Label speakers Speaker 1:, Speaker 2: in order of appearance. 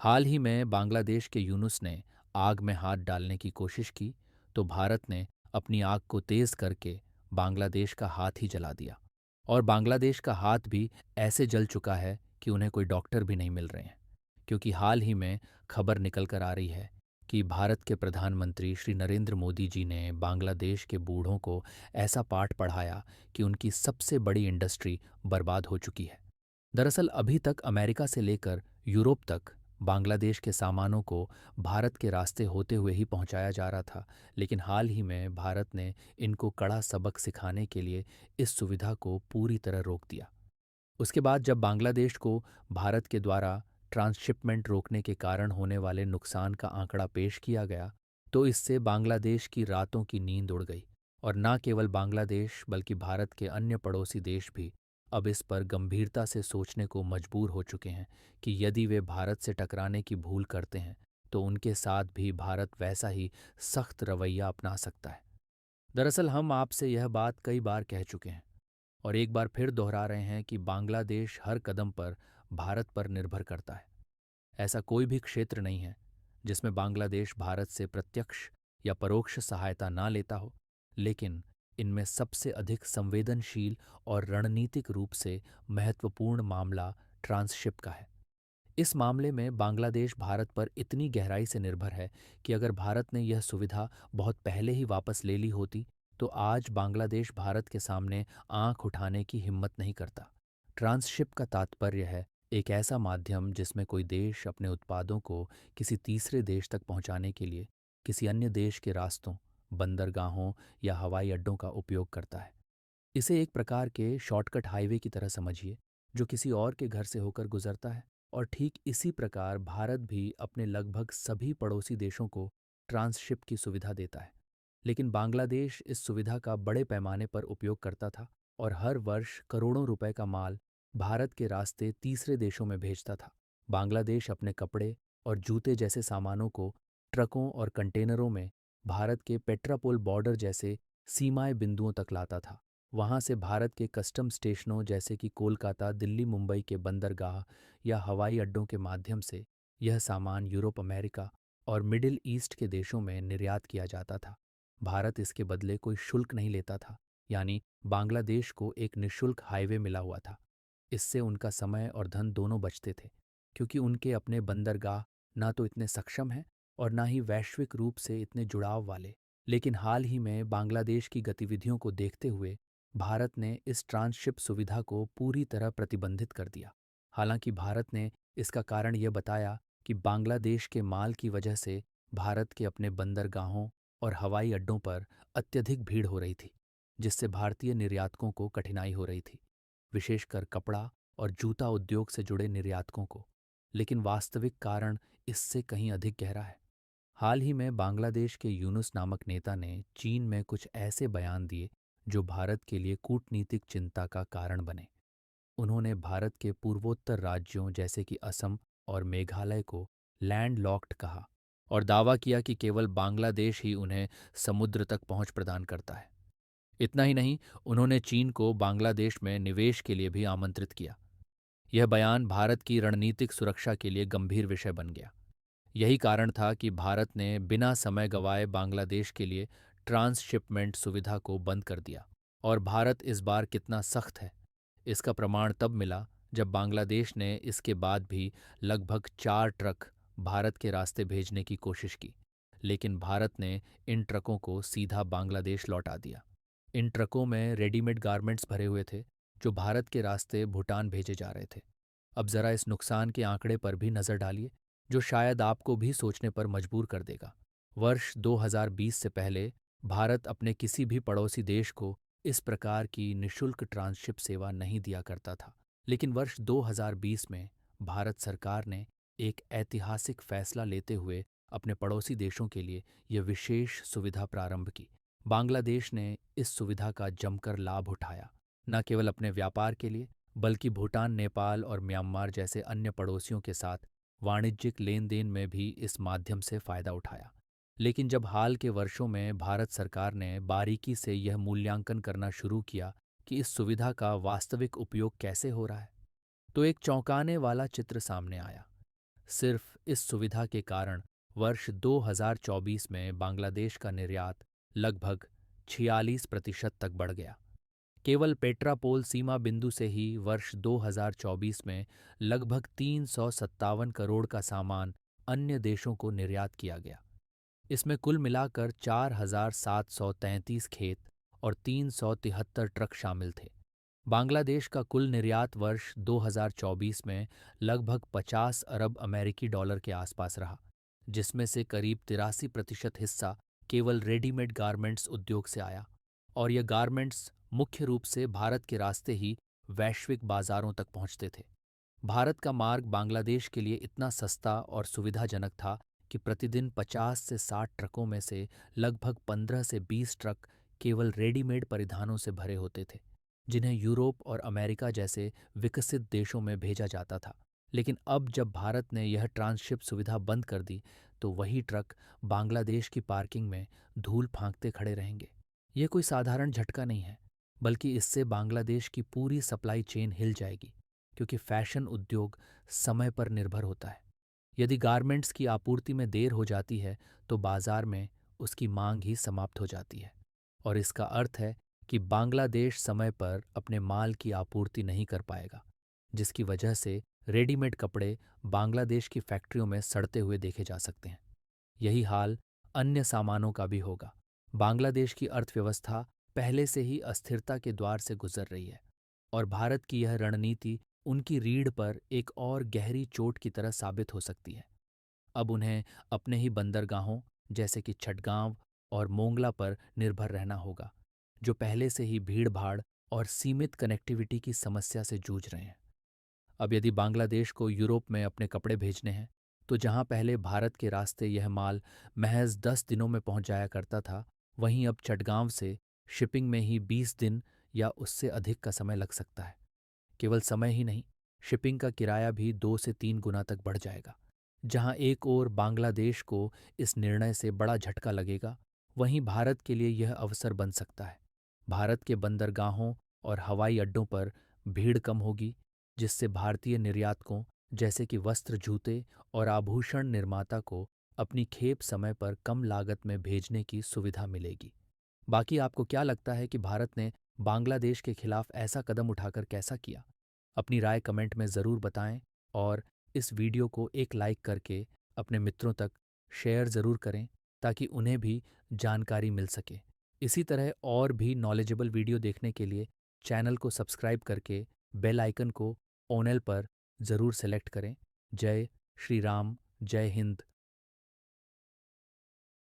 Speaker 1: हाल ही में बांग्लादेश के यूनुस ने आग में हाथ डालने की कोशिश की तो भारत ने अपनी आग को तेज करके बांग्लादेश का हाथ ही जला दिया। और बांग्लादेश का हाथ भी ऐसे जल चुका है कि उन्हें कोई डॉक्टर भी नहीं मिल रहे हैं, क्योंकि हाल ही में खबर निकल कर आ रही है कि भारत के प्रधानमंत्री श्री नरेंद्र मोदी जी ने बांग्लादेश के बूढ़ों को ऐसा पाठ पढ़ाया कि उनकी सबसे बड़ी इंडस्ट्री बर्बाद हो चुकी है। दरअसल अभी तक अमेरिका से लेकर यूरोप तक बांग्लादेश के सामानों को भारत के रास्ते होते हुए ही पहुंचाया जा रहा था, लेकिन हाल ही में भारत ने इनको कड़ा सबक सिखाने के लिए इस सुविधा को पूरी तरह रोक दिया। उसके बाद जब बांग्लादेश को भारत के द्वारा ट्रांसशिपमेंट रोकने के कारण होने वाले नुकसान का आंकड़ा पेश किया गया, तो इससे बांग्लादेश की रातों की नींद उड़ गई। और न केवल बांग्लादेश बल्कि भारत के अन्य पड़ोसी देश भी अब इस पर गंभीरता से सोचने को मजबूर हो चुके हैं कि यदि वे भारत से टकराने की भूल करते हैं तो उनके साथ भी भारत वैसा ही सख्त रवैया अपना सकता है। दरअसल हम आपसे यह बात कई बार कह चुके हैं और एक बार फिर दोहरा रहे हैं कि बांग्लादेश हर कदम पर भारत पर निर्भर करता है। ऐसा कोई भी क्षेत्र नहीं है जिसमें बांग्लादेश भारत से प्रत्यक्ष या परोक्ष सहायता ना लेता हो, लेकिन इनमें सबसे अधिक संवेदनशील और रणनीतिक रूप से महत्वपूर्ण मामला ट्रांसशिप का है। इस मामले में बांग्लादेश भारत पर इतनी गहराई से निर्भर है कि अगर भारत ने यह सुविधा बहुत पहले ही वापस ले ली होती तो आज बांग्लादेश भारत के सामने आंख उठाने की हिम्मत नहीं करता। ट्रांसशिप का तात्पर्य है एक ऐसा माध्यम जिसमें कोई देश अपने उत्पादों को किसी तीसरे देश तक पहुंचाने के लिए किसी अन्य देश के रास्तों, बंदरगाहों या हवाई अड्डों का उपयोग करता है। इसे एक प्रकार के शॉर्टकट हाईवे की तरह समझिए, जो किसी और के घर से होकर गुजरता है। और ठीक इसी प्रकार भारत भी अपने लगभग सभी पड़ोसी देशों को ट्रांसशिप की सुविधा देता है। लेकिन बांग्लादेश इस सुविधा का बड़े पैमाने पर उपयोग करता था और हर वर्ष करोड़ों रुपए का माल भारत के रास्ते तीसरे देशों में भेजता था। बांग्लादेश अपने कपड़े और जूते जैसे सामानों को ट्रकों और कंटेनरों में भारत के पेट्रापोल बॉर्डर जैसे सीमाएं बिंदुओं तक लाता था। वहां से भारत के कस्टम स्टेशनों जैसे कि कोलकाता, दिल्ली, मुंबई के बंदरगाह या हवाई अड्डों के माध्यम से यह सामान यूरोप, अमेरिका और मिडिल ईस्ट के देशों में निर्यात किया जाता था। भारत इसके बदले कोई शुल्क नहीं लेता था, यानी बांग्लादेश को एक निशुल्क हाईवे मिला हुआ था। इससे उनका समय और धन दोनों बचते थे, क्योंकि उनके अपने बंदरगाह ना तो इतने सक्षम हैं और ना ही वैश्विक रूप से इतने जुड़ाव वाले। लेकिन हाल ही में बांग्लादेश की गतिविधियों को देखते हुए भारत ने इस ट्रांसशिप सुविधा को पूरी तरह प्रतिबंधित कर दिया। हालांकि भारत ने इसका कारण यह बताया कि बांग्लादेश के माल की वजह से भारत के अपने बंदरगाहों और हवाई अड्डों पर अत्यधिक भीड़ हो रही थी, जिससे भारतीय निर्यातकों को कठिनाई हो रही थी, विशेषकर कपड़ा और जूता उद्योग से जुड़े निर्यातकों को। लेकिन वास्तविक कारण इससे कहीं अधिक गहरा है। हाल ही में बांग्लादेश के यूनुस नामक नेता ने चीन में कुछ ऐसे बयान दिए जो भारत के लिए कूटनीतिक चिंता का कारण बने। उन्होंने भारत के पूर्वोत्तर राज्यों जैसे कि असम और मेघालय को लैंडलॉक्ड कहा और दावा किया कि केवल बांग्लादेश ही उन्हें समुद्र तक पहुंच प्रदान करता है। इतना ही नहीं, उन्होंने चीन को बांग्लादेश में निवेश के लिए भी आमंत्रित किया। यह बयान भारत की रणनीतिक सुरक्षा के लिए गंभीर विषय बन गया। यही कारण था कि भारत ने बिना समय गंवाए बांग्लादेश के लिए ट्रांसशिपमेंट सुविधा को बंद कर दिया। और भारत इस बार कितना सख्त है, इसका प्रमाण तब मिला जब बांग्लादेश ने इसके बाद भी लगभग 4 ट्रक भारत के रास्ते भेजने की कोशिश की, लेकिन भारत ने इन ट्रकों को सीधा बांग्लादेश लौटा दिया। इन ट्रकों में रेडीमेड गारमेंट्स भरे हुए थे जो भारत के रास्ते भूटान भेजे जा रहे थे। अब जरा इस नुकसान के आंकड़े पर भी नजर डालिए, जो शायद आपको भी सोचने पर मजबूर कर देगा। वर्ष 2020 से पहले भारत अपने किसी भी पड़ोसी देश को इस प्रकार की निशुल्क ट्रांसशिप सेवा नहीं दिया करता था। लेकिन वर्ष 2020 में भारत सरकार ने एक ऐतिहासिक फैसला लेते हुए अपने पड़ोसी देशों के लिए यह विशेष सुविधा प्रारंभ की। बांग्लादेश ने इस सुविधा का जमकर लाभ उठाया, न केवल अपने व्यापार के लिए बल्कि भूटान, नेपाल और म्यांमार जैसे अन्य पड़ोसियों के साथ वाणिज्यिक लेन देन में भी इस माध्यम से फायदा उठाया। लेकिन जब हाल के वर्षों में भारत सरकार ने बारीकी से यह मूल्यांकन करना शुरू किया कि इस सुविधा का वास्तविक उपयोग कैसे हो रहा है, तो एक चौंकाने वाला चित्र सामने आया। सिर्फ इस सुविधा के कारण वर्ष 2024 में बांग्लादेश का निर्यात लगभग 46% तक बढ़ गया। केवल पेट्रापोल सीमा बिंदु से ही वर्ष 2024 में लगभग 357 करोड़ का सामान अन्य देशों को निर्यात किया गया। इसमें कुल मिलाकर 4,733 खेत और 373 ट्रक शामिल थे। बांग्लादेश का कुल निर्यात वर्ष 2024 में लगभग 50 अरब अमेरिकी डॉलर के आसपास रहा, जिसमें से करीब 83% हिस्सा केवल रेडीमेड गारमेंट्स उद्योग से आया, और यह गारमेंट्स मुख्य रूप से भारत के रास्ते ही वैश्विक बाजारों तक पहुंचते थे। भारत का मार्ग बांग्लादेश के लिए इतना सस्ता और सुविधाजनक था कि प्रतिदिन 50 से 60 ट्रकों में से लगभग 15 से 20 ट्रक केवल रेडीमेड परिधानों से भरे होते थे, जिन्हें यूरोप और अमेरिका जैसे विकसित देशों में भेजा जाता था। लेकिन अब जब भारत ने यह ट्रांसशिप सुविधा बंद कर दी, तो वही ट्रक बांग्लादेश की पार्किंग में धूल फांकते खड़े रहेंगे। यह कोई साधारण झटका नहीं है, बल्कि इससे बांग्लादेश की पूरी सप्लाई चेन हिल जाएगी, क्योंकि फैशन उद्योग समय पर निर्भर होता है। यदि गारमेंट्स की आपूर्ति में देर हो जाती है, तो बाजार में उसकी मांग ही समाप्त हो जाती है, और इसका अर्थ है कि बांग्लादेश समय पर अपने माल की आपूर्ति नहीं कर पाएगा, जिसकी वजह से रेडीमेड कपड़े बांग्लादेश की फैक्ट्रियों में सड़ते हुए देखे जा सकते हैं। यही हाल अन्य सामानों का भी होगा। बांग्लादेश की अर्थव्यवस्था पहले से ही अस्थिरता के द्वार से गुजर रही है, और भारत की यह रणनीति उनकी रीढ़ पर एक और गहरी चोट की तरह साबित हो सकती है। अब उन्हें अपने ही बंदरगाहों जैसे कि चटगांव और मोंगला पर निर्भर रहना होगा, जो पहले से ही भीड़-भाड़ और सीमित कनेक्टिविटी की समस्या से जूझ रहे हैं। अब यदि बांग्लादेश को यूरोप में अपने कपड़े भेजने हैं, तो जहां पहले भारत के रास्ते यह माल महज 10 दिनों में पहुंच जाया करता था, वहीं अब चटगांव से शिपिंग में ही 20 दिन या उससे अधिक का समय लग सकता है। केवल समय ही नहीं, शिपिंग का किराया भी 2 से 3 गुना तक बढ़ जाएगा। जहां एक ओर बांग्लादेश को इस निर्णय से बड़ा झटका लगेगा, वहीं भारत के लिए यह अवसर बन सकता है। भारत के बंदरगाहों और हवाई अड्डों पर भीड़ कम होगी, जिससे भारतीय निर्यातकों जैसे कि वस्त्र, जूते और आभूषण निर्माता को अपनी खेप समय पर कम लागत में भेजने की सुविधा मिलेगी। बाकी आपको क्या लगता है कि भारत ने बांग्लादेश के खिलाफ ऐसा कदम उठाकर कैसा किया? अपनी राय कमेंट में ज़रूर बताएं, और इस वीडियो को एक लाइक करके अपने मित्रों तक शेयर ज़रूर करें, ताकि उन्हें भी जानकारी मिल सके। इसी तरह और भी नॉलेजेबल वीडियो देखने के लिए चैनल को सब्सक्राइब करके बेल आइकन को ऑन पर ज़रूर सेलेक्ट करें। जय श्री राम, जय हिंद।